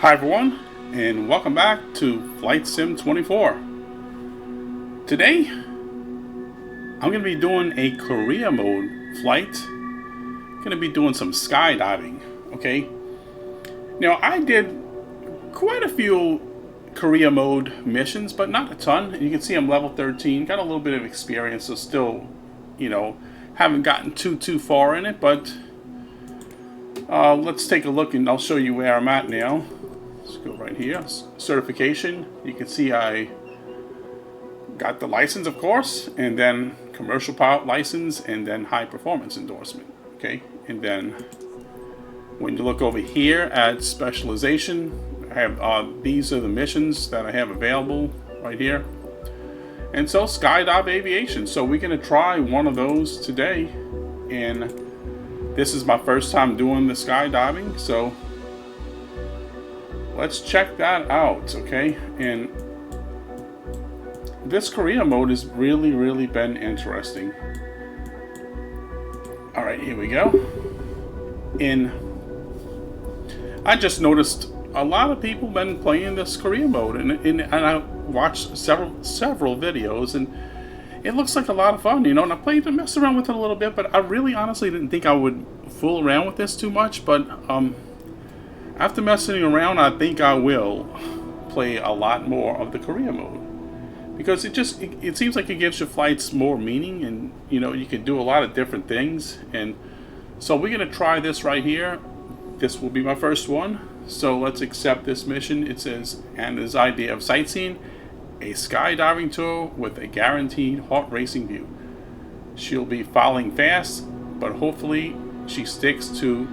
Hi everyone, and welcome back to Flight Sim 24. Today, I'm going to be doing a career mode flight. Going to be doing some skydiving, okay? Now, I did quite a few career mode missions, but not a ton. You can see I'm level 13, got a little bit of experience, so still, haven't gotten too far in it, but let's take a look and I'll show you where I'm at now. Let's go right here. Certification. You can see I got the license, of course, and then commercial pilot license, and then high performance endorsement. Okay, and then when you look over here at specialization, I have these are the missions that I have available right here. And so skydive aviation. So we're gonna try one of those today, and this is my first time doing the skydiving, so let's check that out, okay? And this career mode has really been interesting. All right, here we go. And I just noticed a lot of people been playing this career mode, and I watched several videos, and it looks like a lot of fun, and I played and messed around with it a little bit, but I really honestly didn't think I would fool around with this too much, but after messing around, I think I will play a lot more of the career mode, because it seems like it gives your flights more meaning, and you can do a lot of different things. And so we're gonna try this right here. This will be my first one, so let's accept this mission. It says, and this idea of sightseeing, a skydiving tour with a guaranteed heart racing view. She'll be falling fast, but hopefully she sticks to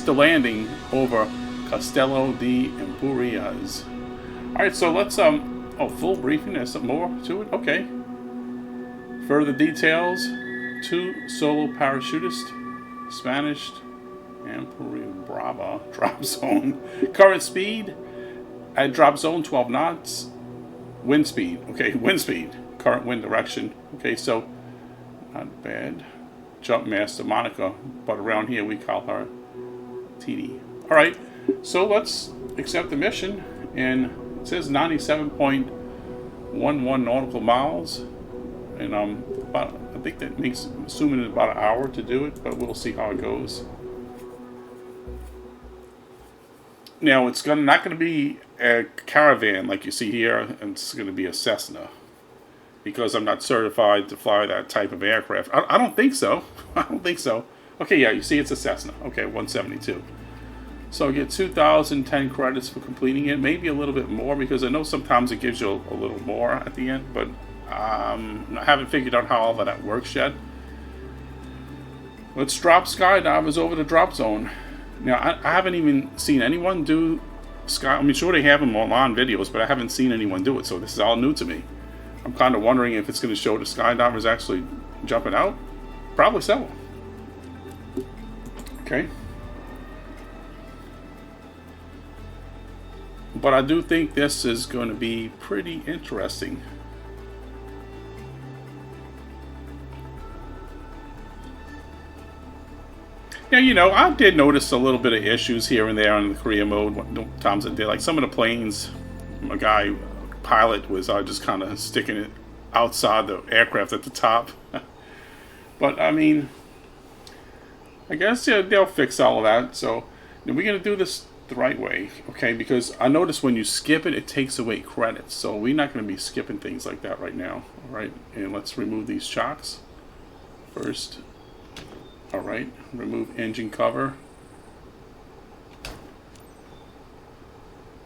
landing over Castello de Empurias. Alright, so let's full briefing, there's some more to it. Okay. Further details, 2 solo parachutists, Spanish Empurias Brava, drop zone. Current speed at drop zone 12 knots. Wind speed. Okay, wind speed. Current wind direction. Okay, so not bad. Jump master Monica, but around here we call her TD. Alright, so let's accept the mission, and it says 97.11 nautical miles, and I think that makes, assuming it's about an hour to do it, but we'll see how it goes. Now it's not going to be a caravan like you see here, and it's going to be a Cessna, because I'm not certified to fly that type of aircraft. I don't think so. I don't think so. Okay, yeah, you see it's a Cessna. Okay, 172. So I get 2,010 credits for completing it. Maybe a little bit more, because I know sometimes it gives you a little more at the end, but I haven't figured out how all of that works yet. Let's drop skydivers over the drop zone. Now, I haven't even seen anyone do sky. I mean, sure, they have them on videos, but I haven't seen anyone do it, so this is all new to me. I'm kind of wondering if it's going to show the skydivers actually jumping out. Probably so. Okay. But I do think this is going to be pretty interesting. Now, I did notice a little bit of issues here and there in the career mode. Times I did, like some of the planes, my pilot was just kind of sticking it outside the aircraft at the top. But I mean, I guess they'll fix all of that. So we're gonna do this the right way, okay? Because I noticed when you skip it, it takes away credits. So we're not gonna be skipping things like that right now. All right, and let's remove these chocks first. All right, remove engine cover.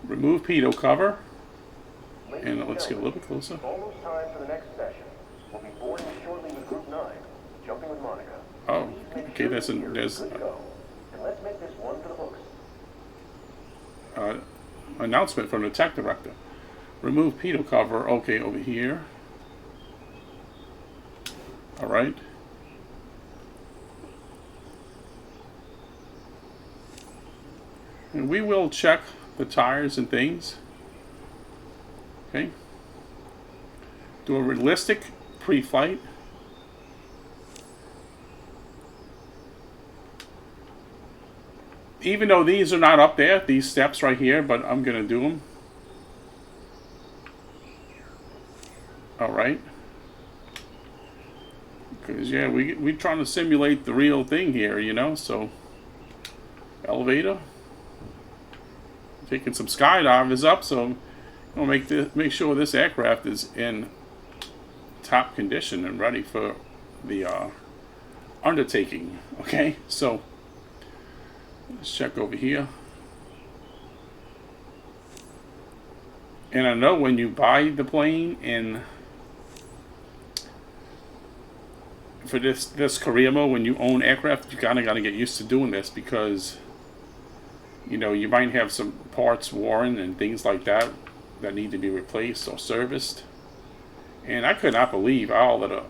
Remove pitot cover. And let's get a little bit closer. Almost time for the next session. We'll be boarding shortly with Group 9, jumping with Monica. Oh, okay, there's And let's make this one for the books. Announcement from the tech director. Remove pitot cover. Okay, over here. All right. And we will check the tires and things. Okay. Do a realistic pre-flight. even though these are not up there, these steps right here, but I'm gonna do them. All right. Because yeah, we're trying to simulate the real thing here, you know. So elevator, taking some skydivers up, so we'll make sure this aircraft is in top condition and ready for the undertaking. Okay, so let's check over here. And I know when you buy the plane and for this career mode, when you own aircraft, you kind of got to get used to doing this, because you know you might have some parts worn and things like that that need to be replaced or serviced. And I could not believe all of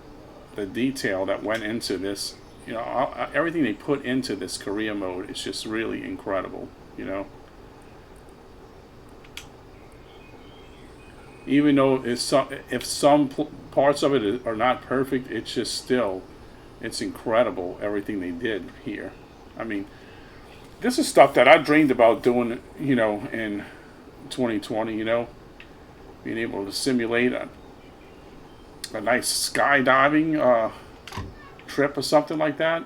the detail that went into this. You know, everything they put into this career mode is just really incredible. You know, even though if some parts of it are not perfect, it's just still, it's incredible everything they did here. I mean, this is stuff that I dreamed about doing, you know, in 2020, you know, being able to simulate a nice skydiving trip or something like that.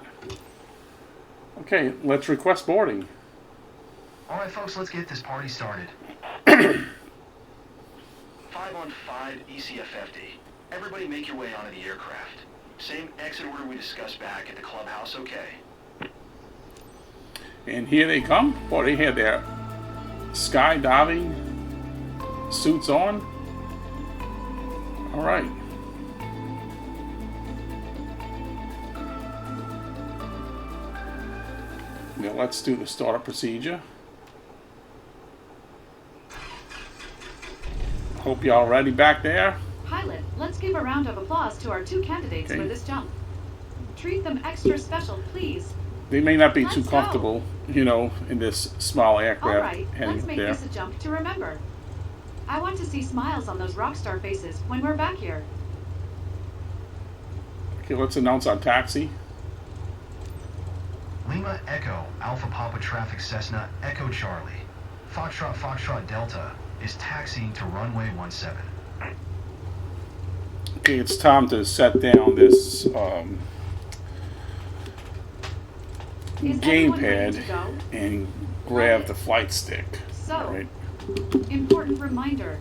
Okay, let's request boarding. All right, folks, let's get this party started. 5 on 5 ECFFD. Everybody make your way onto the aircraft. Same exit order we discussed back at the clubhouse, okay? And here they come. Boy, they had their skydiving suits on. All right. Now let's do the startup procedure. Hope y'all ready back there. Pilot, let's give a round of applause to our two candidates for this jump. Treat them extra special, please. They may not be Let's too go. comfortable, you know, in this small All aircraft right, heading let's make there. this a jump to remember. I want to see smiles on those rock star faces when we're back here. Okay, let's announce our taxi. Lima Echo, Alpha Papa Traffic Cessna, Echo Charlie. Foxtrot Foxtrot Delta is taxiing to runway 17. Okay, it's time to set down this Is everyone ready to gamepad go? and grab the flight stick. So, All right. important reminder.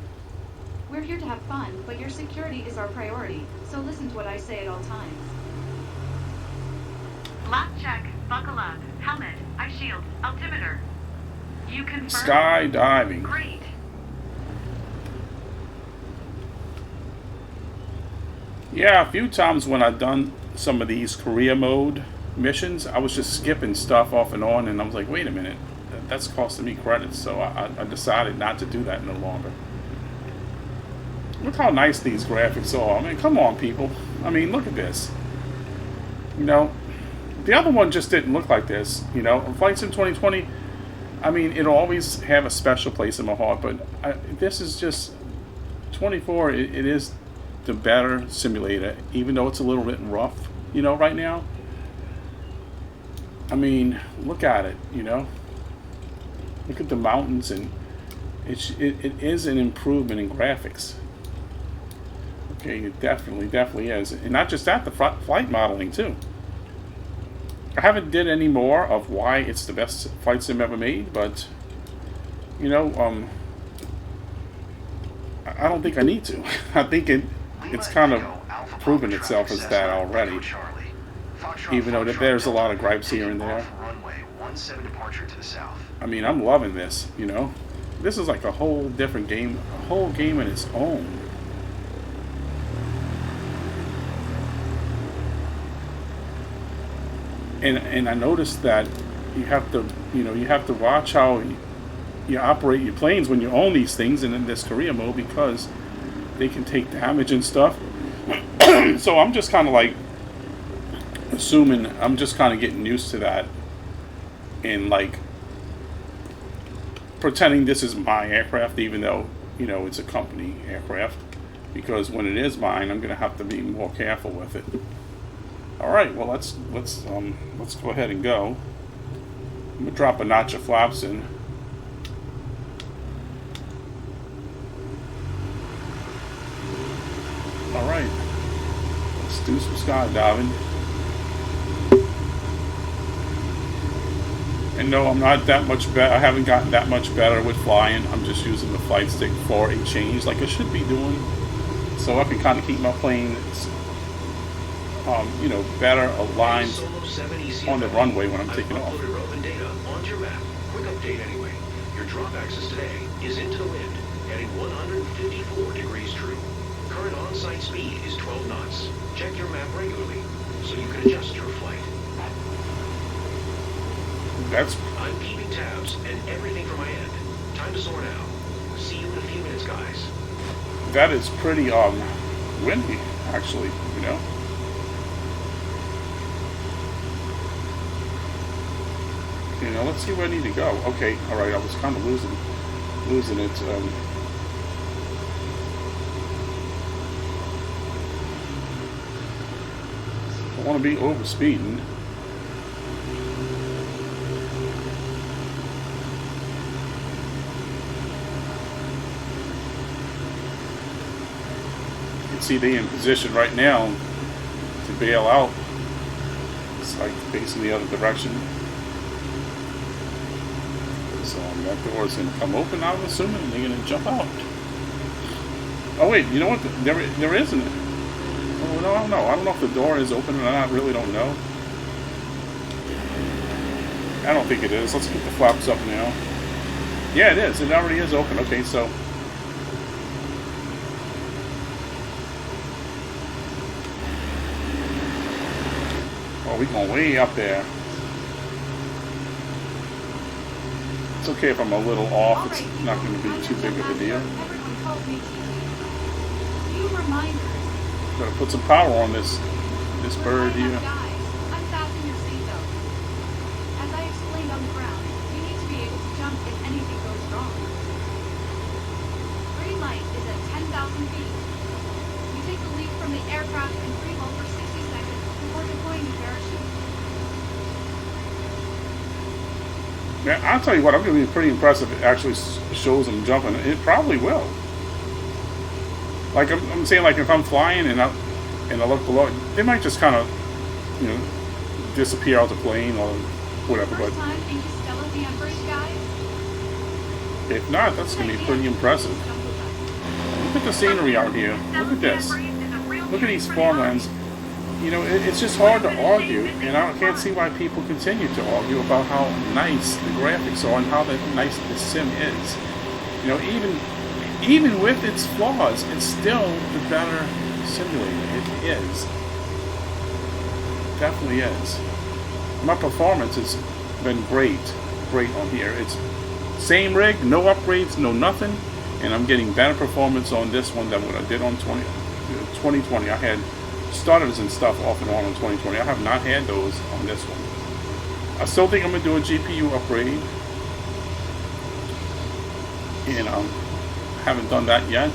We're here to have fun, but your security is our priority, so listen to what I say at all times. Lock check, buckle up, helmet, eye shield, altimeter. You confirm? Skydiving. Great. Yeah, a few times when I've done some of these career mode missions, I was just skipping stuff off and on, and I was like, wait a minute, that's costing me credits, so I decided not to do that no longer. Look how nice these graphics are. I mean, come on, people. I mean, look at this. You know, the other one just didn't look like this. You know, Flight Sim 2020, I mean, it'll always have a special place in my heart, but this is just 24. It is the better simulator, even though it's a little bit rough, you know, right now. I mean, look at it, you know. Look at the mountains, and it is an improvement in graphics. Okay, it definitely is. And not just that, the flight modeling too. I haven't did any more of why it's the best flight sim ever made, but you know, I don't think I need to. I think it's kind of proven itself as that already. Even though there's a lot of gripes here and there. I mean, I'm loving this, you know. This is like a whole different game, a whole game in its own. And I noticed that you have to, you know, you have to watch how you operate your planes when you own these things and in this career mode, because they can take damage and stuff. So I'm just kind of like assuming, I'm just kind of getting used to that, and like pretending this is my aircraft, even though, you know, it's a company aircraft, because when it is mine, I'm gonna have to be more careful with it. All right, well let's go ahead and go. I'm gonna drop a notch of flaps in. Alright, let's do some skydiving. And no, I'm not that much better. I haven't gotten that much better with flying. I'm just using the flight stick for a change, like I should be doing, so I can kind of keep my plane, you know, better aligned on the runway when I'm taking off. Quick update anyway. Your drop axis today is into the wind, heading 154 degrees true. Current on-site speed is 12 knots. Check your map regularly so you can adjust your flight. I'm keeping tabs and everything from my end. Time to soar now. See you in a few minutes, guys. That is pretty windy, actually, you know. Okay, now let's see where I need to go. Okay, all right. I was kind of losing it. I want to be over speeding. See, they in position right now to bail out. It's like facing the other direction. So that door is going to come open, I'm assuming, and they're going to jump out. Oh wait, you know what? There isn't it. Oh no, I don't know. I don't know if the door is open or not. I really don't know. I don't think it is. Let's get the flaps up now. Yeah, it is. It already is open. Okay, so. Oh, we're going way up there. It's okay if I'm a little off. It's not going to be too big of a deal. Gotta put some power on this bird here. Unfasten your seatbelt. As I explained on the ground, you need to be able to jump if anything goes wrong. Green light is at 10,000 feet. You take the leap from the aircraft and free fall for 60 seconds before deploying the parachute. Yeah, I'll tell you what, I'm going to be pretty impressed if it actually shows them jumping. It probably will. Like I'm saying, like if I'm flying and I look below, they might just kind of, you know, disappear out the plane or whatever. But if not, that's going to be pretty impressive. Look at the scenery out here. Look at this. Look at these farmlands. You know, it's just hard to argue, and I can't see why people continue to argue about how nice the graphics are and how nice the sim is. You know, even with its flaws, it's still the better simulator. It is. It definitely is. My performance has been great on here. It's same rig, no upgrades, no nothing, and I'm getting better performance on this one than what I did on 2020. I had starters and stuff off and on 2020. I have not had those on this one. I still think I'm going to do a GPU upgrade. And haven't done that yet.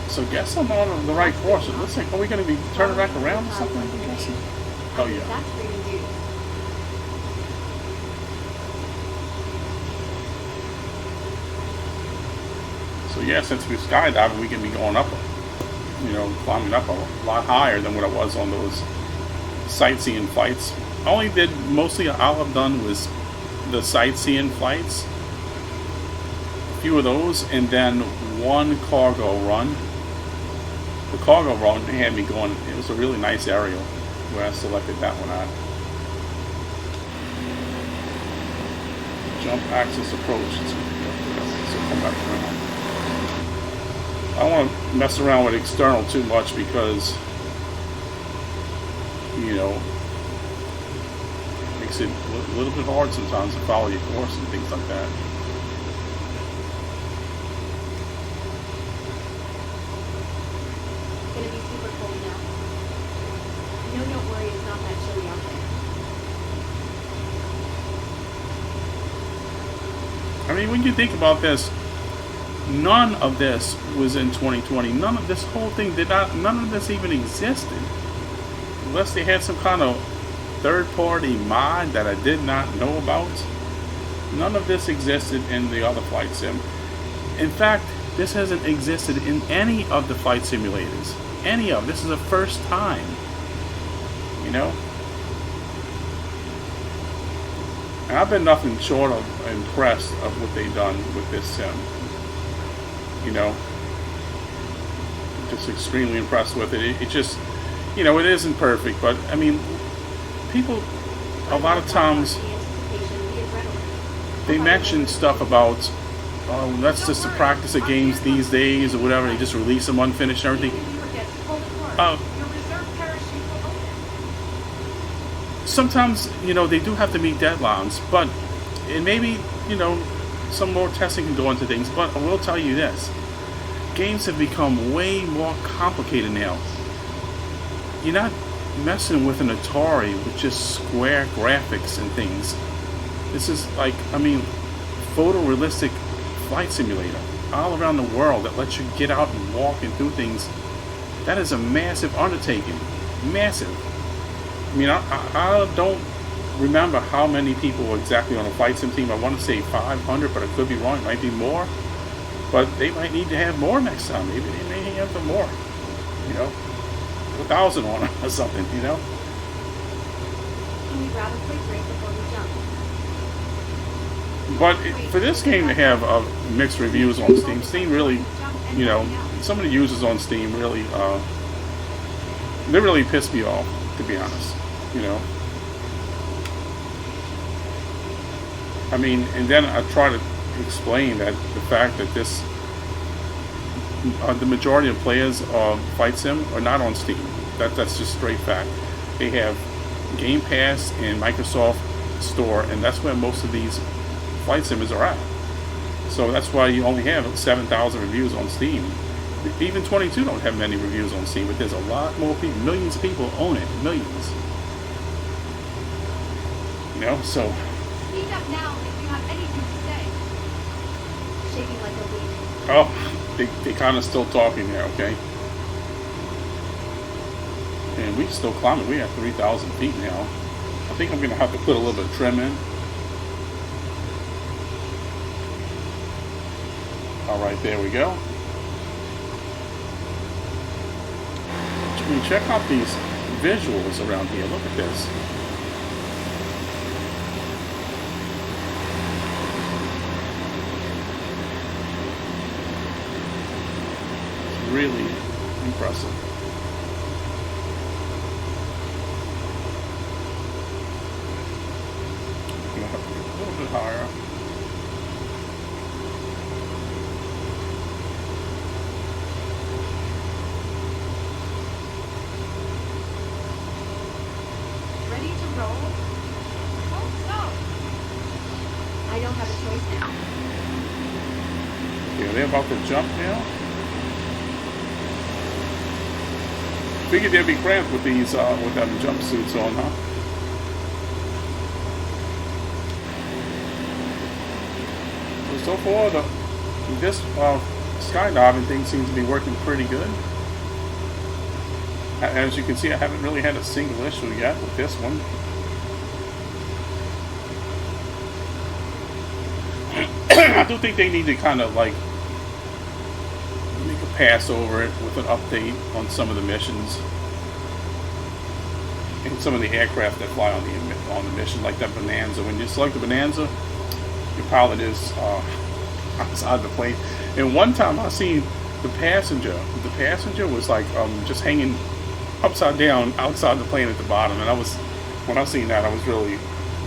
So guess I'm on the right course. It looks like, are we going to be turning back around or something? I'm guessing. Oh yeah. So yeah, since we're skydiving, we can be going up, you know, climbing up a lot higher than what I was on those sightseeing flights. Mostly all I've done was the sightseeing flights, a few of those, and then one cargo run. The cargo run had me going. It was a really nice aerial where I selected that one out. Jump axis approach. So come back around. I don't want to mess around with external too much because, you know, it makes it a little bit hard sometimes to follow your course and things like that. It's gonna be super cold now. No, don't worry, it's not that chilly out there. I mean, when you think about this, none of this was in 2020. None of this whole thing none of this even existed. Unless they had some kind of third-party mod that I did not know about. None of this existed in the other flight sim. In fact, this hasn't existed in any of the flight simulators. Any of. This is the first time. You know? And I've been nothing short of impressed of what they've done with this sim. You know? Just extremely impressed with it. It just, you know, it isn't perfect, but I mean, people, a lot of times, they mention stuff about, oh, that's just the practice of games these days or whatever. They just release them unfinished and everything. Sometimes, you know, they do have to meet deadlines, but and maybe, you know, some more testing can go into things. But I will tell you this: games have become way more complicated now. You're not messing with an Atari with just square graphics and things. This is like, I mean, photorealistic flight simulator all around the world that lets you get out and walk and do things. That is a massive undertaking. Massive. I mean, I don't remember how many people were exactly on a flight sim team. I want to say 500, but I could be wrong. It might be more. But they might need to have more next time. Maybe they may have them more. You know, 1,000 on it or something. You know. Can we grab a quick break before we jump? But for this game to have mixed reviews on Steam, Steam really, you know, some of the users on Steam really, they really pissed me off, to be honest. You know. I mean, and then I try to explain that the fact that this, the majority of players of Flight Sim are not on Steam. That's just straight fact. They have Game Pass and Microsoft Store, and that's where most of these flight sims are at. So that's why you only have 7,000 reviews on Steam. Even 22 don't have many reviews on Steam, but there's a lot more people, millions of people own it, millions. You know, so. Speak up now if you have anything to say. Shaking like a leaf. Oh, they kind of still talking there, okay? And we're still climbing. We're at 3,000 feet now. I think I'm going to have to put a little bit of trim in. Alright, there we go. I mean, check out these visuals around here. Look at this. It's really impressive. I'm gonna have to get a little bit higher. I don't have a choice now. Okay, they're about to jump now. Figured they'd be cramped with these, with them jumpsuits on, huh? So far, this skydiving thing seems to be working pretty good. As you can see, I haven't really had a single issue yet with this one. I do think they need to kind of like make a pass over it with an update on some of the missions and some of the aircraft that fly on the mission, like that Bonanza. When you select the Bonanza, your pilot is outside the plane. And one time I seen the passenger. The passenger was like just hanging upside down outside the plane at the bottom. And when I seen that, I was really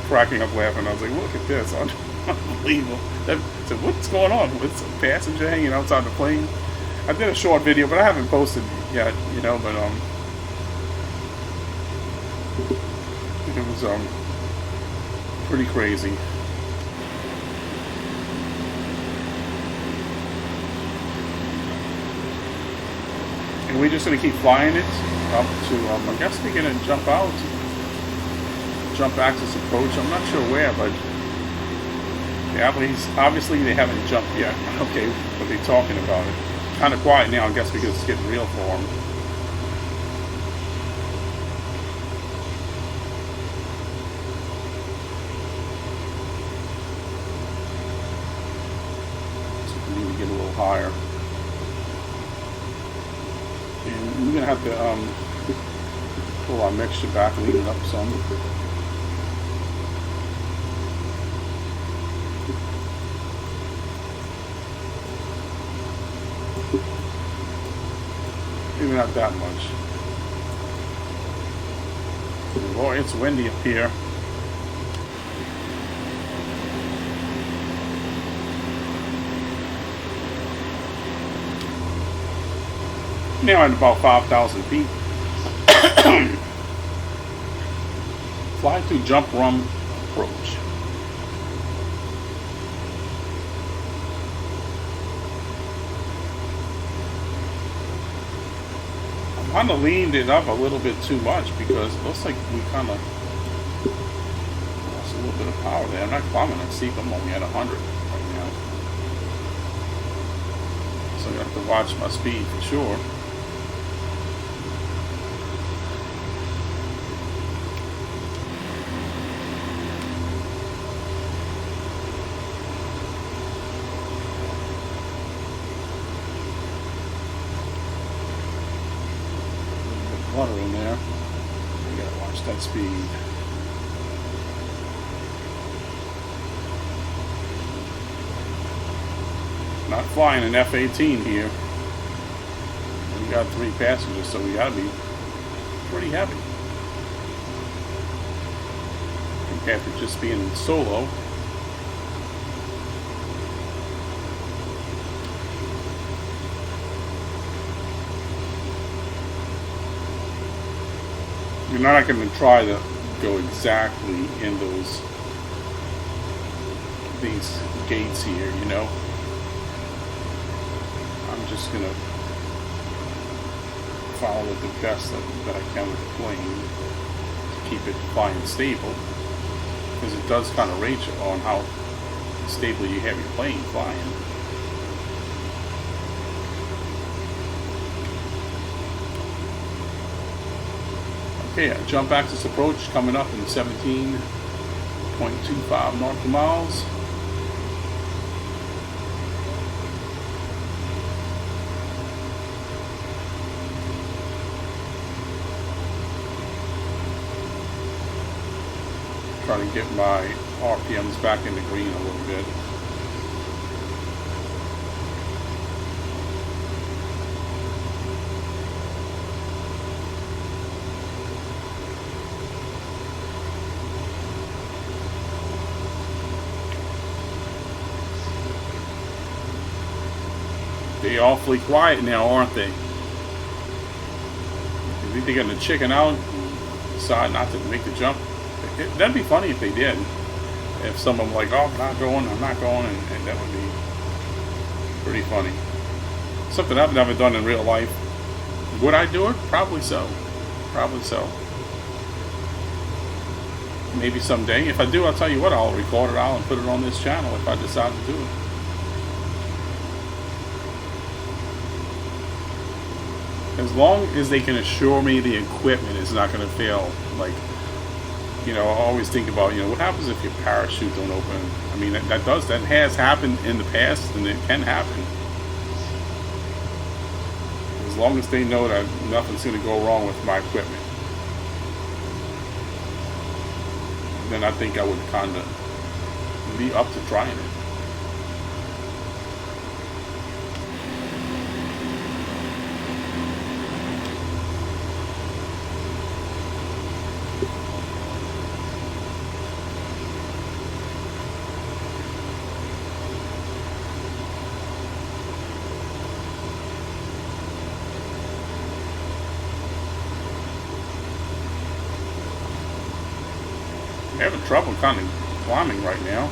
cracking up laughing. I was like, look at this. Unbelievable. So what's going on with some passenger hanging outside the plane? I did a short video, but I haven't posted yet, you know, but it was pretty crazy. And we're just gonna keep flying it up to I guess they're gonna jump out, jump axis approach. I'm not sure where, but yeah, obviously they haven't jumped yet. Okay, but they're talking about it. Kind of quiet now, I guess, because it's getting real for them. higher. And we're gonna have to pull our mixture back and leave it up some. Maybe not that much. Boy, it's windy up here. Now at about 5,000 feet. Fly to jump run approach. I kind of leaned it up a little bit too much because it looks like we kind of lost a little bit of power there. I'm not climbing that steep. I'm only at 100 right now. So I have to watch my speed for sure. Water in there. You gotta watch that speed. Not flying an F-18 here. We got 3 passengers, so we gotta be pretty heavy compared to just being solo. You're not going to try to go exactly in these gates here, you know. I'm just going to follow it the best that I can with the plane to keep it flying stable, because it does kind of rate you on how stable you have your plane flying. Okay, jump axis approach coming up in 17.25 nautical miles. Trying to get my RPMs back in the green a little bit. They're awfully quiet now, aren't they? You think they're gonna chicken out and decide not to make the jump? That'd be funny if they did. If someone was like, oh, I'm not going, and that would be pretty funny. Something I've never done in real life. Would I do it? Probably so. Probably so. Maybe someday. If I do, I'll tell you what, I'll record it out and put it on this channel if I decide to do it. As long as they can assure me the equipment is not going to fail. Like, you know, I always think about, you know, what happens if your parachute don't open? I mean, that has happened in the past, and it can happen. As long as they know that nothing's going to go wrong with my equipment, then I think I would kind of be up to trying it. I'm having trouble kind of climbing right now.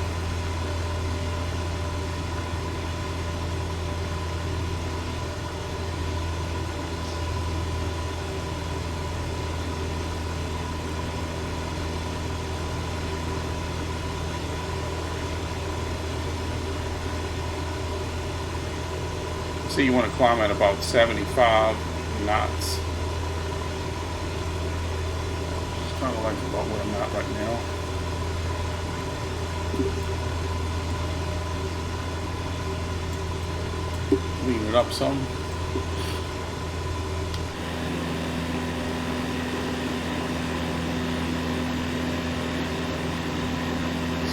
See, you want to climb at about 75 knots. Just kind of like about where I'm at right now. Lean it up some.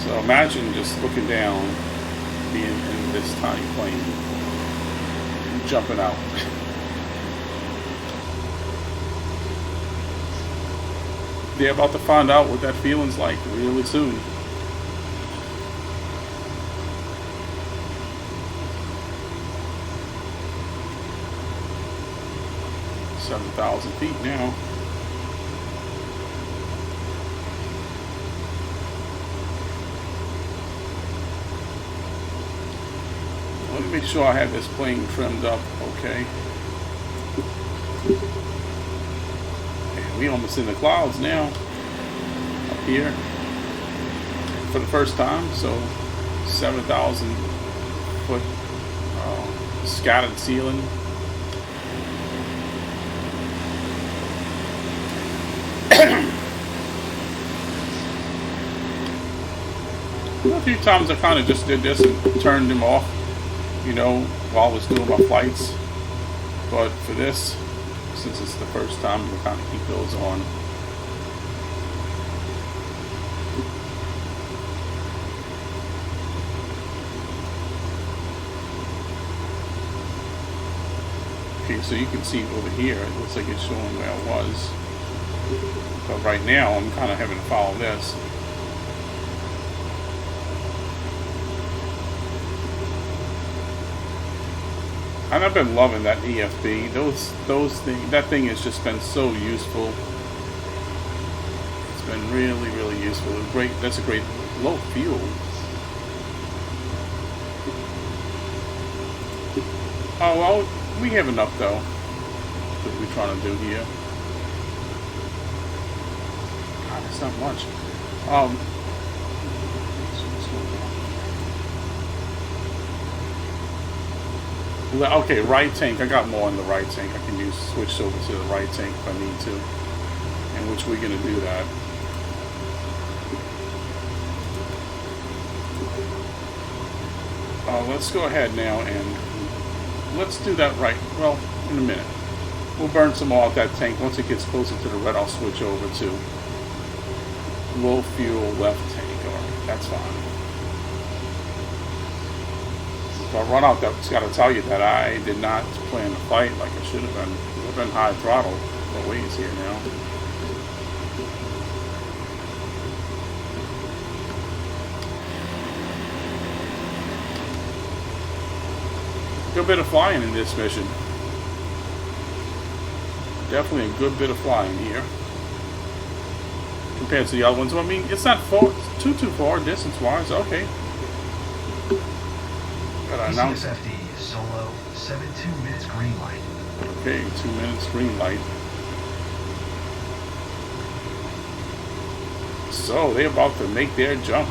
So imagine just looking down, being in this tiny plane, jumping out. They're about to find out what that feeling's like really soon. $7,000 feet now. Let me make sure I have this plane trimmed up okay. We almost in the clouds now up here for the first time. So 7,000 foot scattered ceiling. A few times I kind of just did this and turned them off, you know, while I was doing my flights. But for this, since it's the first time, we'll kind of keep those on. Okay, so you can see over here, it looks like it's showing where I was. But right now, I'm kind of having to follow this. And I've been loving that EFB. Those things, that thing has just been so useful. It's been really, really useful. Great. That's a great low fuel. Oh well, we have enough though. What we're trying to do here. God, it's not much. Okay, right tank. I got more in the right tank. I can switch over to the right tank if I need to. In which we're going to do that. Let's go ahead now and let's do that right. Well, in a minute. We'll burn some more out that tank. Once it gets closer to the red, I'll switch over to low fuel left tank. Alright, that's fine. If I run out, that's got to tell you that I did not plan to fight like I should have been. I've been high throttle for ways here now. Good bit of flying in this mission. Definitely a good bit of flying here compared to the other ones. So, I mean, it's not too far distance-wise. Okay. MSFD solo 72 minutes green light. Okay, 2 minutes green light. So they're about to make their jump.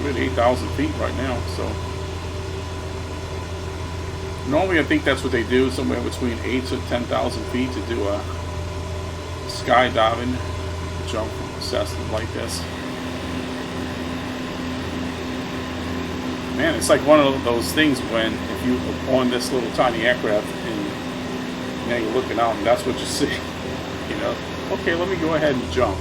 We're at 8,000 feet right now, so. Normally, I think that's what they do, somewhere between 8 to 10,000 feet to do a skydiving jump from a Cessna like this. Man, it's like one of those things when if you are on this little tiny aircraft and now you're looking out and that's what you see. You know, okay, let me go ahead and jump.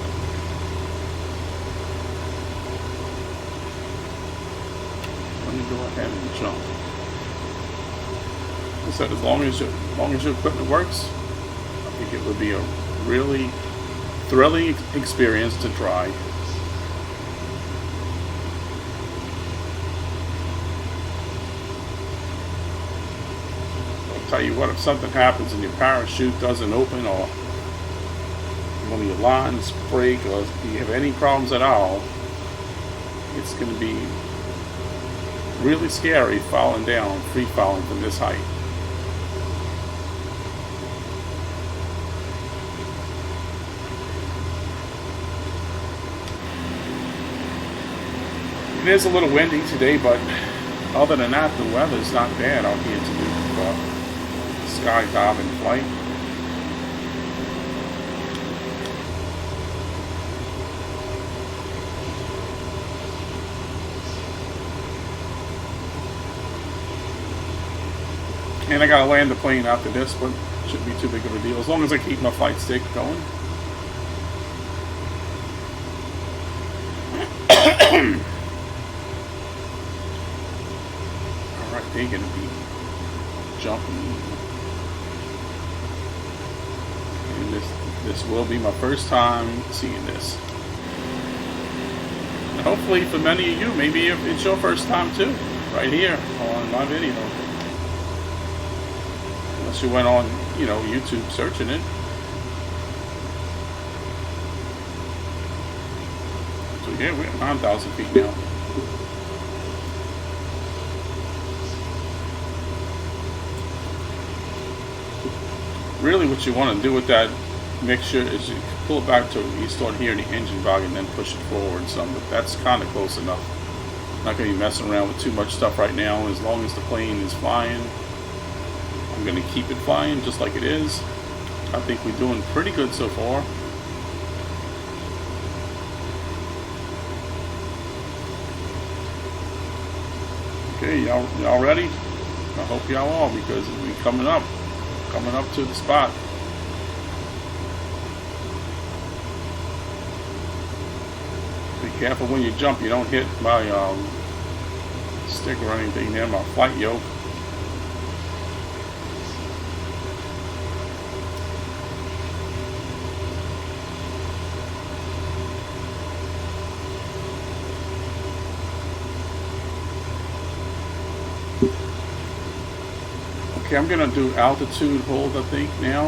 Let me go ahead and jump. I said, as long as your equipment works, I think it would be a really thrilling experience to try. I'll tell you what, if something happens and your parachute doesn't open, or one of your lines break, or if you have any problems at all, it's going to be really scary falling down, free falling from this height. It is a little windy today, but other than that, the weather's not bad out here to do skydiving flight. And I gotta land the plane after this, but it shouldn't be too big of a deal as long as I keep my flight stick going. Alright, they're gonna be jumping. And this will be my first time seeing this. And hopefully for many of you, maybe if it's your first time too, right here on my video. Unless you went on, you know, YouTube searching it. So yeah, we're at 9,000 feet now. Really what you want to do with that mixture is you pull it back till you start hearing the engine volume and then push it forward some, but that's kind of close enough. I'm not going to be messing around with too much stuff right now. As long as the plane is flying, I'm going to keep it flying just like it is. I think we're doing pretty good so far. Okay, y'all ready? I hope y'all are, because we're coming up to the spot. Be careful when you jump, you don't hit my stick or anything there, my flight yoke. Okay, I'm gonna do altitude hold, I think now.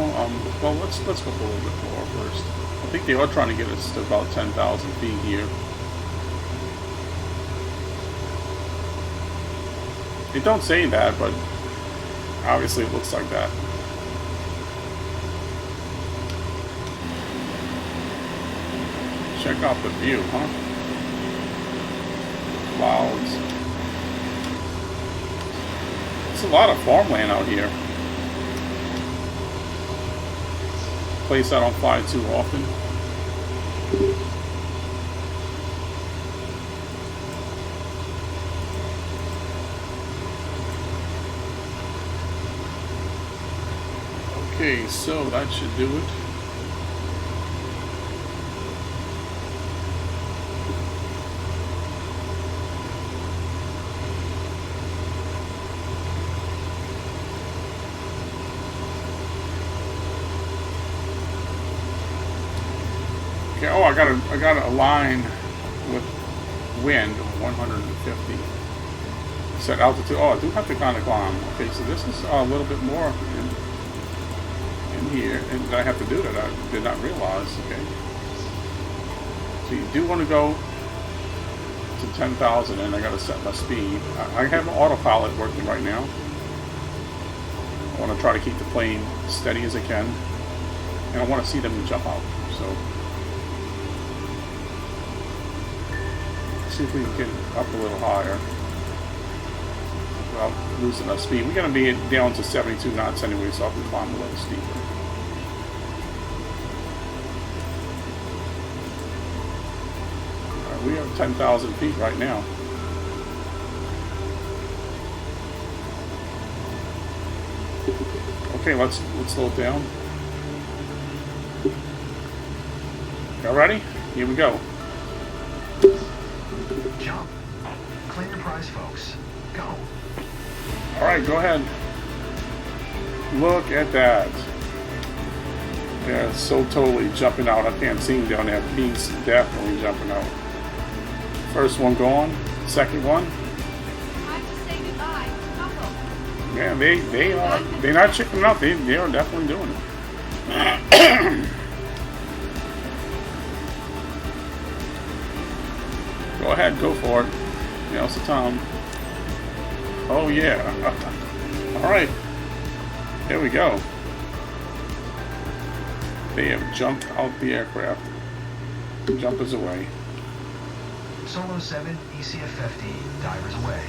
Well, let's go a little bit more first. I think they are trying to get us to about 10,000 feet here. They don't say that, but obviously it looks like that. Check out the view, huh? Clouds. It's a lot of farmland out here. Place I don't fly too often. Okay, so that should do it. Okay, oh, I got a line with wind of 150. Set altitude. Oh, I do have to kind of climb. Okay, so this is a little bit more in here, and I have to do that. I did not realize. Okay, so you do want to go to 10,000, and I got to set my speed. I have an autopilot working right now. I want to try to keep the plane steady as I can, and I want to see them jump out. So see if we can get up a little higher without losing our speed. We're going to be down to 72 knots anyway, so I can climb a little steeper. All right, we have 10,000 feet right now. Okay, let's slow it down. Y'all ready? Here we go. Jump. Claim your prize, folks. Go. Alright, go ahead. Look at that. Yeah, it's so totally jumping out. I can't see him down there. He's definitely jumping out. First one gone. Second one. Time to say goodbye. Couple. Yeah, they're not chickening out. They are definitely doing it. Go ahead, go for it. Now's the time. Oh yeah. Alright. There we go. They have jumped out the aircraft. Jumpers away. Solo 7, ECF 50, divers away.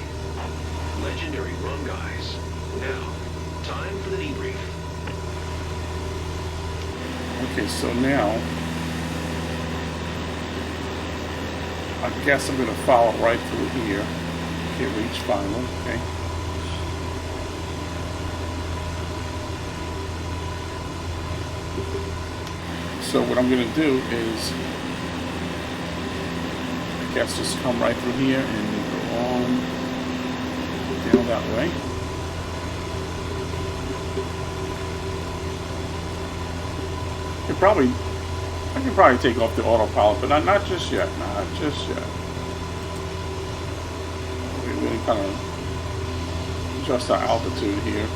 Legendary run, guys. Now, time for the debrief. Okay, so now I guess I'm going to follow right through here. Okay, reach final. Okay. So what I'm going to do is, I guess, just come right through here and go on down that way. I can probably take off the autopilot, but not just yet. Not just yet. We're going to kind of adjust our altitude here.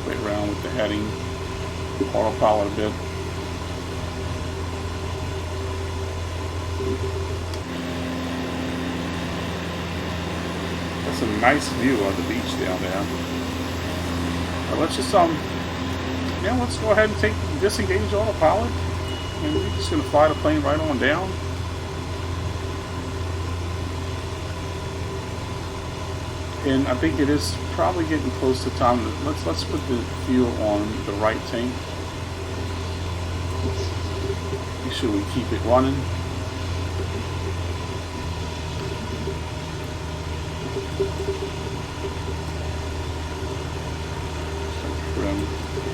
Play around with the heading, autopilot a bit. That's a nice view of the beach down there. Now let's just let's go ahead and disengage autopilot, and we're just gonna fly the plane right on down. And I think it is probably getting close to time. Let's put the fuel on the right tank. Make sure we keep it running.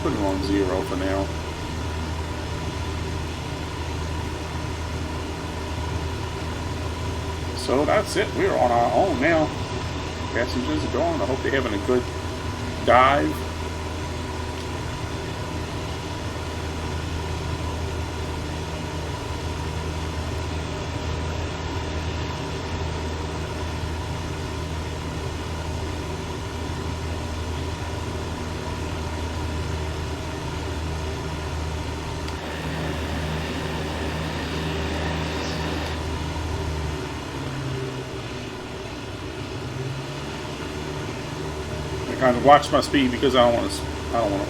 Put it on 0 for now. So that's it. We're on our own now. Passengers are going. I hope they're having a good dive. Kind of watch my speed because I don't want to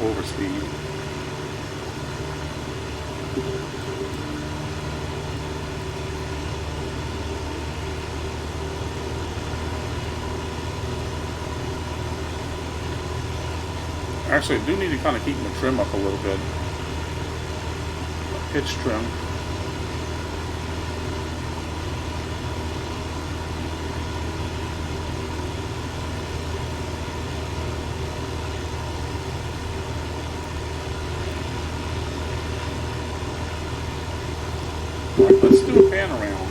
overspeed. Actually, I do need to kind of keep my trim up a little bit. Pitch trim. Alright, let's do a pan around.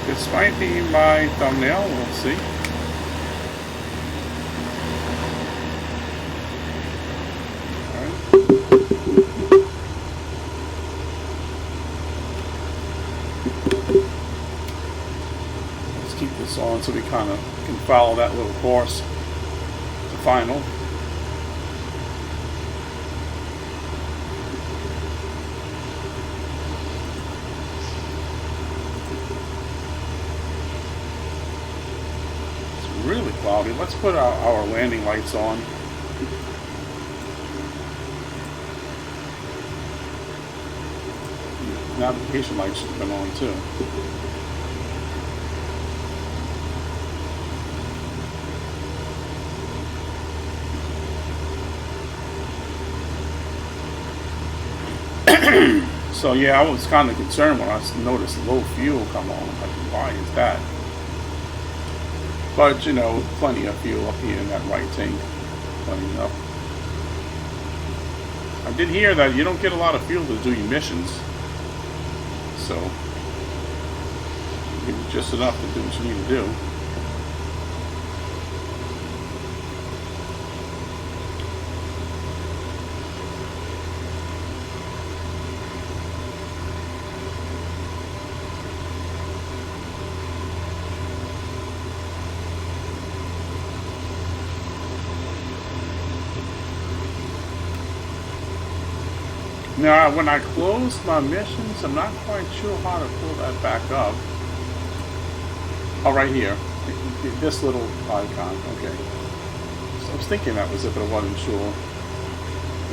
This might be my thumbnail, we'll see. On so we kind of can follow that little course to final. It's really cloudy. Let's put our landing lights on. Navigation lights should have been on too. So yeah, I was kind of concerned when I noticed low fuel come on. Like, why is that? But you know, plenty of fuel up here in that right tank. Plenty enough. I did hear that you don't get a lot of fuel to do your missions. So, you get just enough to do what you need to do. Now, when I closed my missions, I'm not quite sure how to pull that back up. Oh, right here. This little icon. Okay. So I was thinking that was it, but I wasn't sure.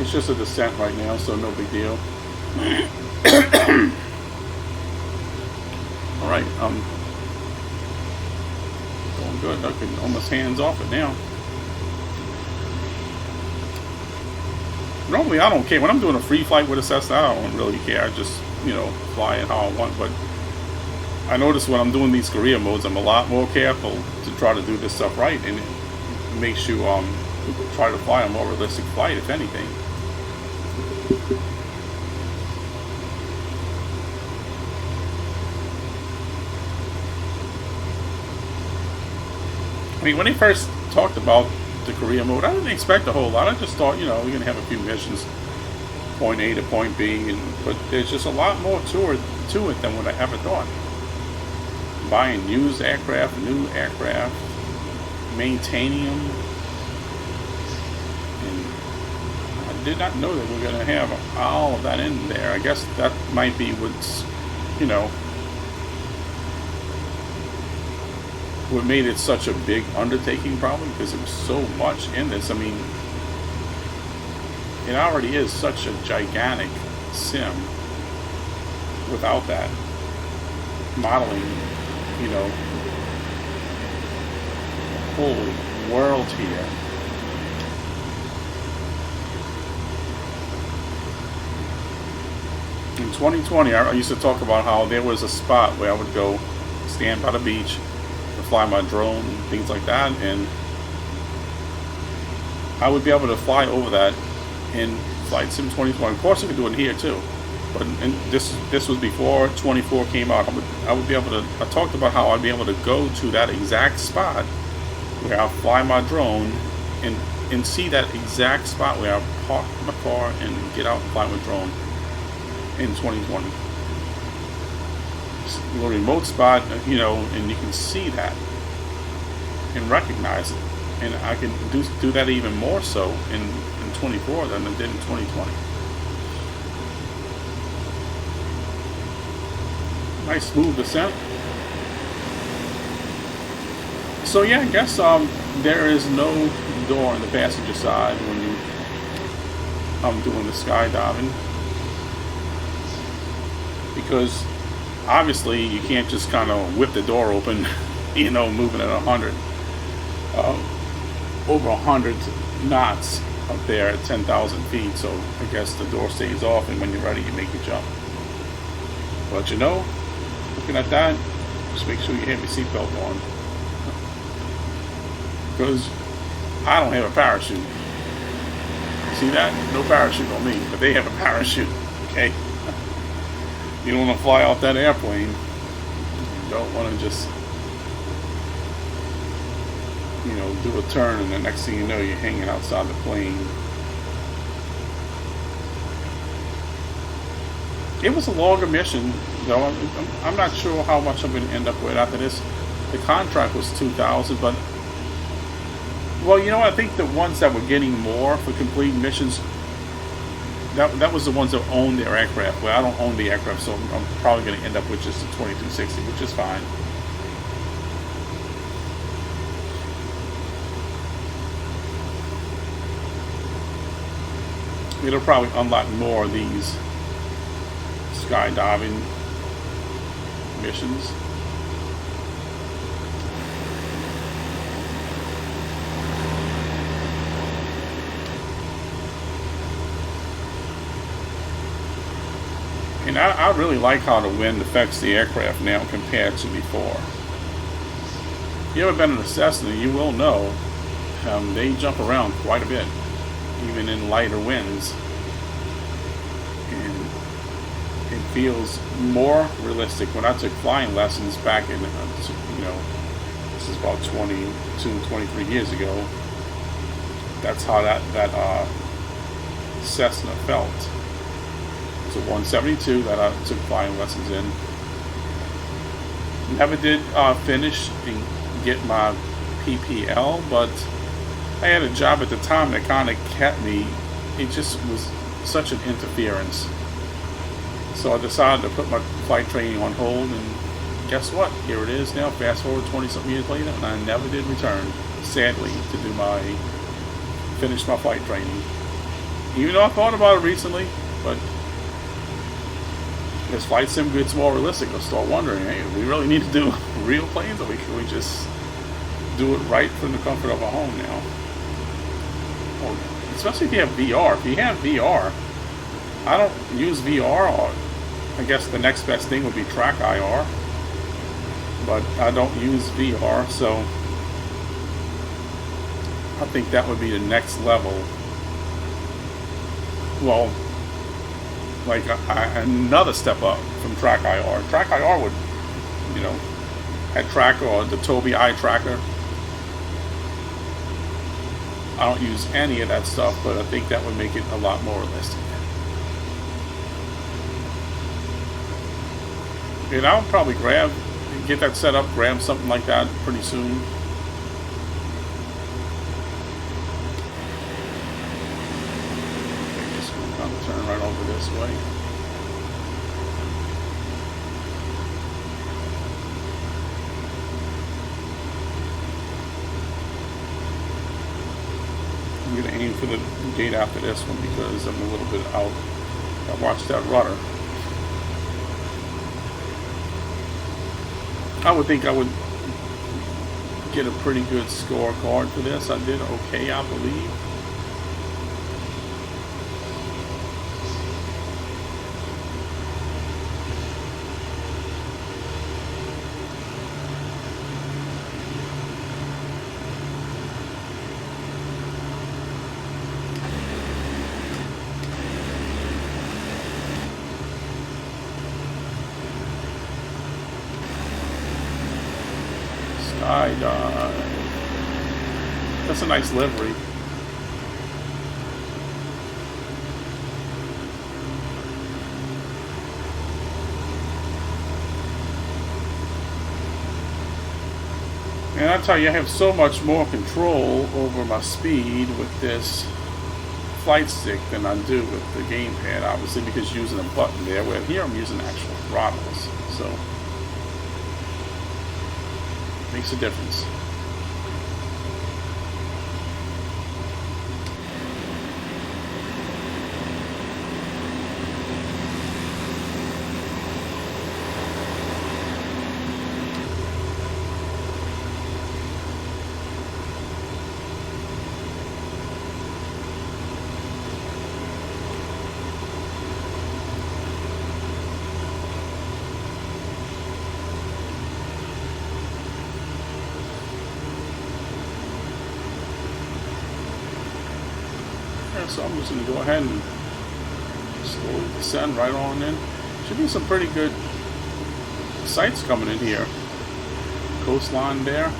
It's just a descent right now, so no big deal. All right, going good. I can almost hands off it now. Normally, I don't care when I'm doing a free flight with a Cessna. I don't really care. I just, fly it how I want. But I notice when I'm doing these career modes, I'm a lot more careful to try to do this stuff right, and it makes you try to fly a more realistic flight, if anything. I mean, when they first talked about the career mode, I didn't expect a whole lot. I just thought, we're going to have a few missions, point A to point B, but there's just a lot more to it than what I ever thought. Buying used aircraft, new aircraft, maintaining them, and I did not know that we're going to have all of that in there. I guess that might be what's, what made it such a big undertaking, probably because there was so much in this. I mean, it already is such a gigantic sim without that modeling, the whole world here. In 2020, I used to talk about how there was a spot where I would go stand by the beach, fly my drone and things like that, and I would be able to fly over that in Flight Sim 2020. Of course, I could do it here too, but this was before 24 came out. I would be able to. I talked about how I'd be able to go to that exact spot where I'll fly my drone and see that exact spot where I park my car and get out and fly my drone in 2020. A little remote spot, and you can see that and recognize it, and I can do that even more so in 24 than I did in 2020. Nice smooth descent. So yeah, I guess there is no door on the passenger side when I'm doing the skydiving, because obviously you can't just kind of whip the door open, moving at 100, over 100 knots up there at 10,000 feet. So I guess the door stays off, and when you're ready, you make your jump. But looking at that, just make sure you have your seatbelt on, because I don't have a parachute. See that? No parachute on me, but they have a parachute. Okay. You don't want to fly off that airplane. You don't want to just, do a turn, and the next thing you know, you're hanging outside the plane. It was a longer mission, though. I'm not sure how much I'm going to end up with after this. The contract was $2,000, but I think the ones that were getting more for complete missions, that was the ones that owned their aircraft. Well, I don't own the aircraft, so I'm probably going to end up with just a 2260, which is fine. It'll probably unlock more of these skydiving missions. And I really like how the wind affects the aircraft now compared to before. If you ever been in a Cessna, you will know they jump around quite a bit, even in lighter winds. And it feels more realistic. When I took flying lessons back in, this is about 22, 23 years ago, that's how that Cessna felt. It's a 172 that I took flying lessons in. Never did finish and get my PPL, but I had a job at the time that kind of kept me. It just was such an interference. So I decided to put my flight training on hold, and guess what? Here it is now, fast forward 20-something years later, and I never did return, sadly, to finish my flight training. even though I thought about it recently, but as flight sim gets more realistic, I'll start wondering, hey, we really need to do real planes, or can we just do it right from the comfort of our home now? Or, especially if you have VR. If you have VR, I don't use VR, or I guess the next best thing would be track IR, but I don't use VR, so I think that would be the next level. Well, like another step up from track IR. Track IR would, you know, had track or the Tobii eye tracker. I don't use any of that stuff, but I think that would make it a lot more realistic. And I'll probably get that set up, grab something like that pretty soon. Just going to turn right over this way. I'm going to aim for the gate after this one because I'm a little bit out. I watched that rudder. I would think I would get a pretty good scorecard for this. I did okay, I believe. Skydive. That's a nice livery. And I tell you, I have so much more control over my speed with this flight stick than I do with the gamepad, obviously, because using a button there, where here I'm using actual throttles. So makes a difference. So I'm just going to go ahead and slowly descend right on in. Should be some pretty good sights coming in here. Coastline there.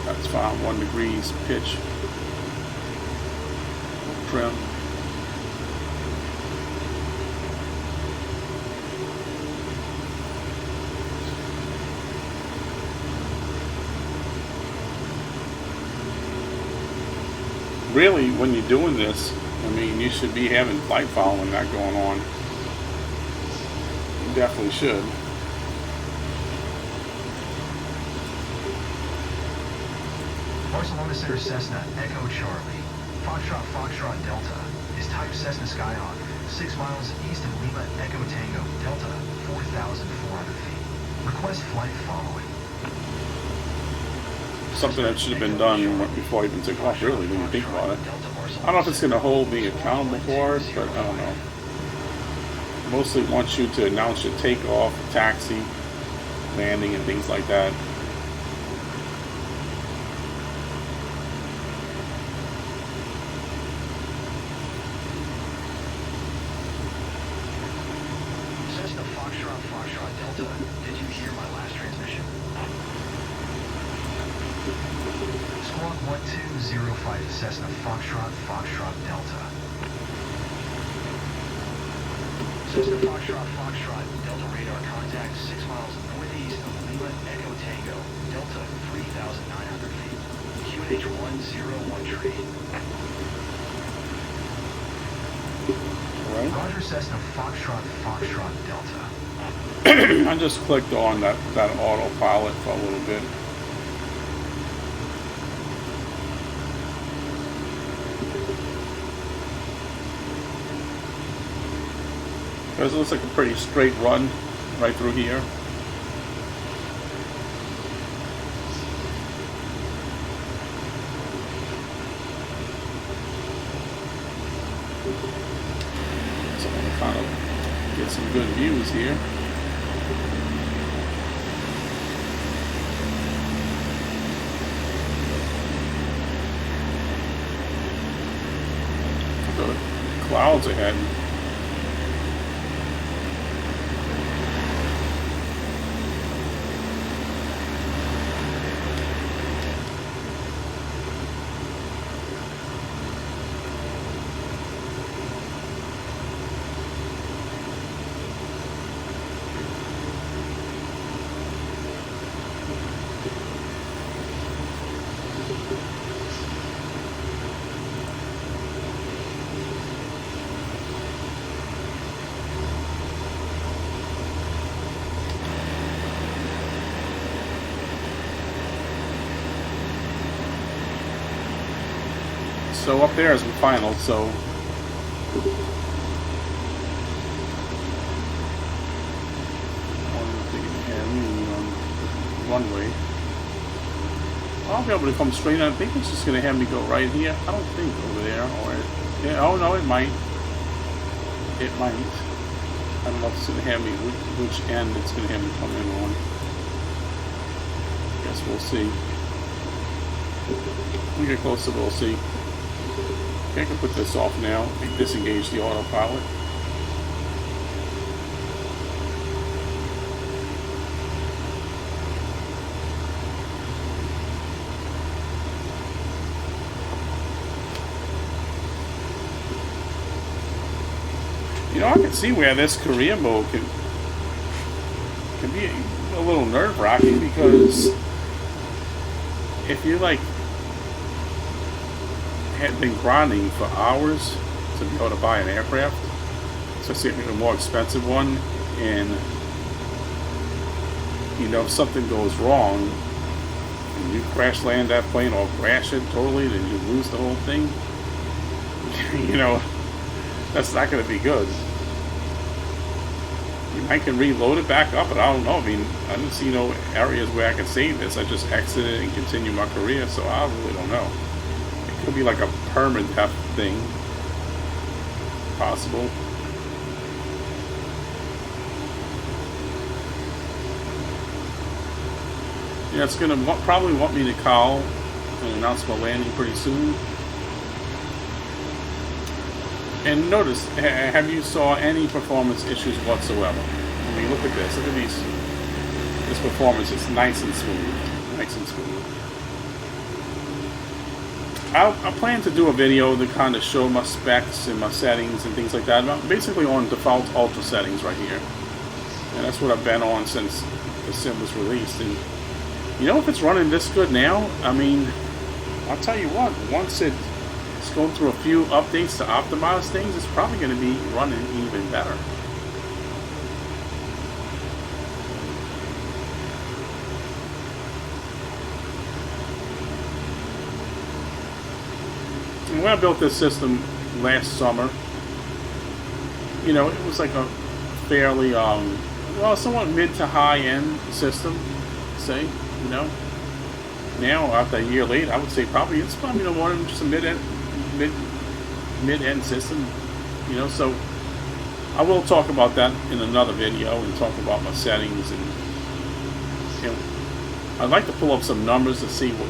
That's fine, 1 degrees pitch trim. Really, when you're doing this, I mean, you should be having flight following that going on. You definitely should. Barcelona Center Cessna, Echo Charlie. Foxtrot Delta is type Cessna Skyhawk, 6 miles east of Lima, Echo Tango, Delta, 4,400 feet. Request flight following. Something that should have been done before I even took off, really, when you think about it. I don't know if it's going to hold me accountable for it, but I don't know. Mostly wants you to announce your takeoff, taxi, landing, and things like that. Foxtrot Delta, did you hear my last transmission? Squawk 1205 Cessna Foxtrot Delta. Cessna Foxtrot Delta radar contact 6 miles northeast of Lima Echo Tango, Delta 3,900 feet. QNH 101 tree. Right. Roger, Cessna Foxtrot Delta. I just clicked on that autopilot for a little bit. Because it looks like a pretty straight run right through here. So I'm gonna kind of get some good views here. The clouds ahead. So up there is the final, so one way. I'll be able to come straight on. I think it's just going to have me go right here. I don't think over there. Or yeah, oh no, it might. It might. I don't know if it's going to have me which end it's going to have me come in on. Guess we'll see. When we get closer, we'll see. I can put this off now and disengage the autopilot. You know, I can see where this career mode can be a little nerve-wracking, because if you like had been grinding for hours to be able to buy an aircraft, especially if a more expensive one, and you know if something goes wrong and you crash land that plane or crash it totally, then you lose the whole thing. You know, that's not going to be good. I can reload it back up, but I don't know. I mean, I didn't see no areas where I can save this. I just exited and continue my career, so I really don't know. It could be like a permanent theft thing. Possible. Yeah, it's going to probably want me to call and announce my landing pretty soon. And notice, have you saw any performance issues whatsoever? I mean, look at this. Look at these. This performance is nice and smooth. Nice and smooth. I plan to do a video to kind of show my specs and my settings and things like that. I'm basically on default ultra settings right here. And that's what I've been on since the sim was released. And you know, if it's running this good now, I mean, I'll tell you what, once it's going through a few updates to optimize things, it's probably going to be running even better. And when I built this system last summer, you know, it was like a fairly, well, somewhat mid to high end system, say, you know. Now, after a year later, I would say it's probably no more than just a mid-end system, you know. So I will talk about that in another video and talk about my settings, and you know, I'd like to pull up some numbers to see what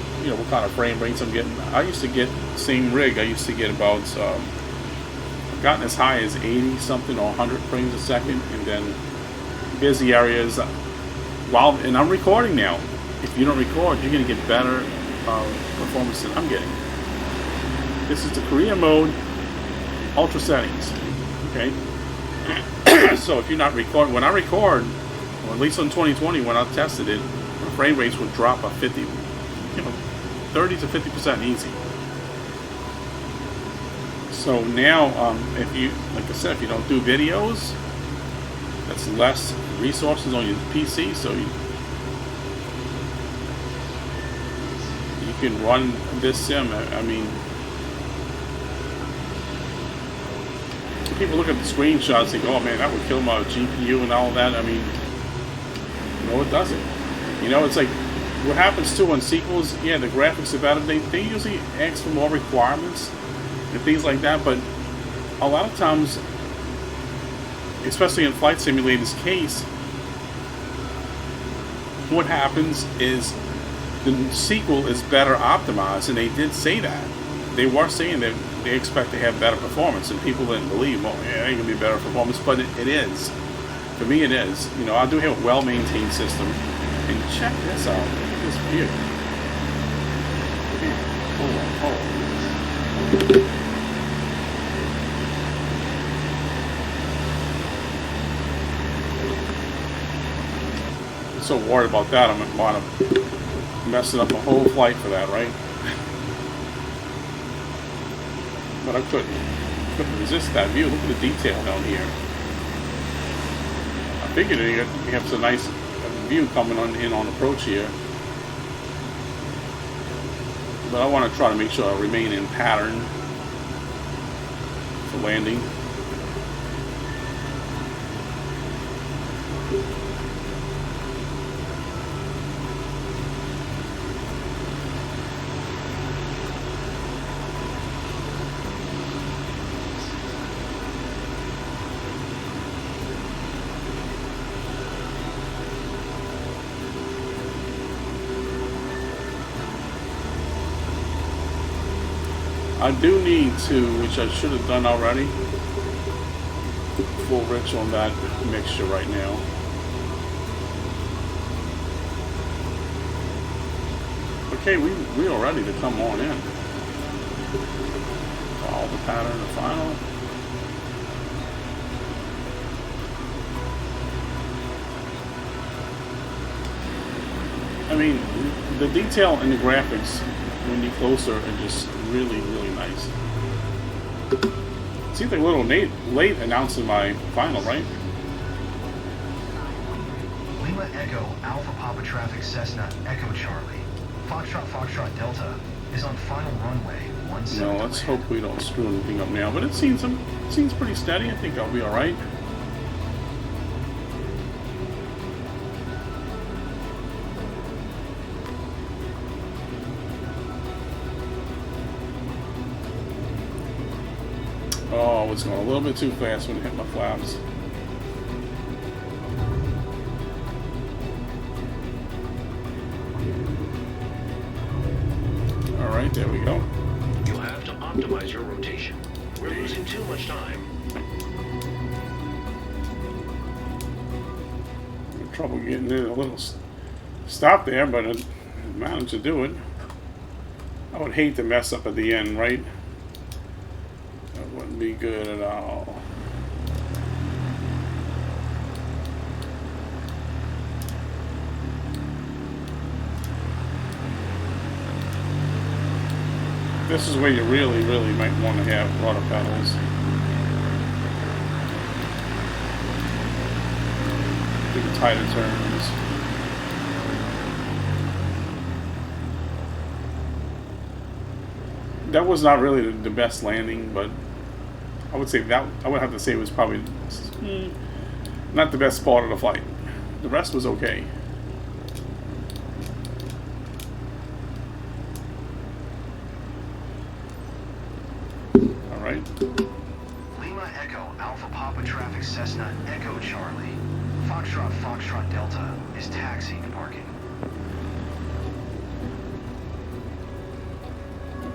kind of frame rates I'm getting. I used to get, same rig, I used to get about I've gotten as high as 80 something or 100 frames a second, and then busy areas and I'm recording now. If you don't record, you're going to get better performance than I'm getting. This is the career mode, ultra settings. Okay. So if you're not recording, when I record, or at least on 2020 when I tested it, the frame rates would drop a 30 to 50% easy. So now, if you, like I said, if you don't do videos, that's less resources on your PC, so you can run this sim. I mean, people look at the screenshots and think, oh man, that would kill my GPU and all that. I mean, no, it doesn't. You know, it's like, what happens too on sequels, yeah, the graphics are better. They usually ask for more requirements and things like that, but a lot of times, especially in Flight Simulator's case, what happens is the sequel is better optimized, and they did say that. They were saying that they expect to have better performance, and people didn't believe, well, yeah, it ain't gonna be better performance, but it is. For me, it is. You know, I do have a well-maintained system, and check this out. Look at this view. Here, hold on. I'm so worried about that, I'm messing up a whole flight for that, right? But I couldn't resist that view. Look at the detail down here. I figured you have some nice view coming on approach here. But I want to try to make sure I remain in pattern for landing. I do need to, which I should have done already, full rich on that mixture right now. Okay, we are ready to come on in. Follow the pattern to final. I mean, the detail in the graphics when you're closer are just really, really nice. Seems like a little late announcing my final, right? Lima Echo Alpha Papa Traffic Cessna Echo Charlie. Foxtrot Delta is on final runway 17. No, let's hope we don't screw anything up now. But it seems pretty steady. I think I'll be all right. Oh, I was going a little bit too fast when it hit my flaps. Alright, there we go. You'll have to optimize your rotation. We're losing too much time. Had trouble getting in a little stop there, but I managed to do it. I would hate to mess up at the end, right? That wouldn't be good at all. This is where you really, really might want to have rudder pedals. Do the tighter turns. That was not really the best landing, but I would say that I would have to say it was probably not the best part of the flight. The rest was okay. All right. Lima Echo Alpha Papa Traffic Cessna Echo Charlie. Foxtrot Delta is taxiing to parking.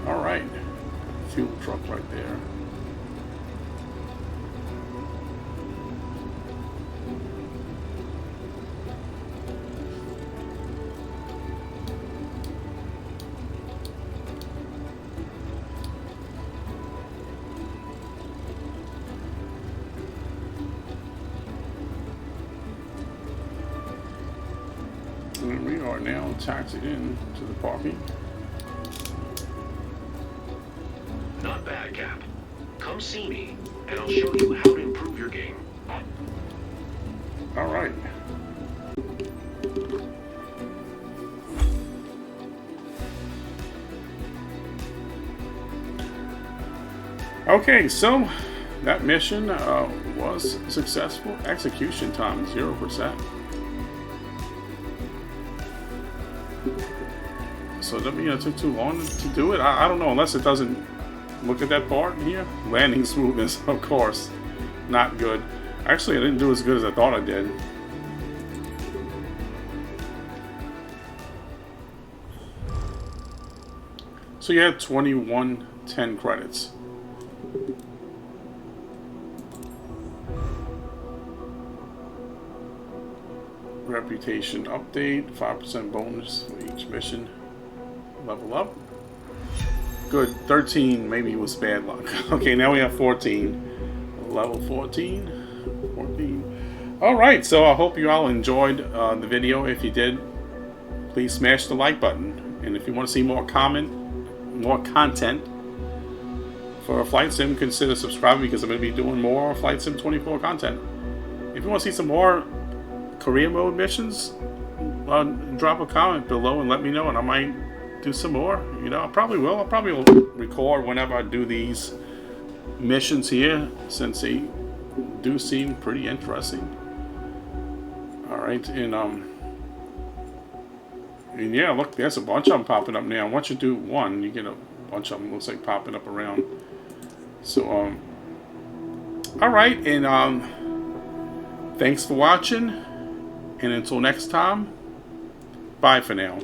All right. Fuel truck right there. And we are now taxied in to the parking. Not bad, Cap. Come see me, and I'll show you how to improve your game. All right. Okay, so that mission was successful. Execution time 0%. So it took too long to do it. I don't know, unless it doesn't look at that part here. Landing smoothness, of course, not good. Actually, I didn't do as good as I thought I did. So you had 2110 credits. Reputation update, 5% bonus for each mission. Level up. Good, 13 maybe was bad luck. Okay, now we have 14. Level 14. 14. Alright, so I hope you all enjoyed the video. If you did, please smash the like button. And if you want to see more content for Flight Sim, consider subscribing, because I'm going to be doing more Flight Sim 24 content. If you want to see some more career mode missions, drop a comment below and let me know, and I might do some more. You know, I probably will. I'll probably record whenever I do these missions here, since they do seem pretty interesting. Alright, and yeah, look, there's a bunch of them popping up now. Once you do one, you get a bunch of them, looks like, popping up around. So, alright, and thanks for watching, and until next time, bye for now.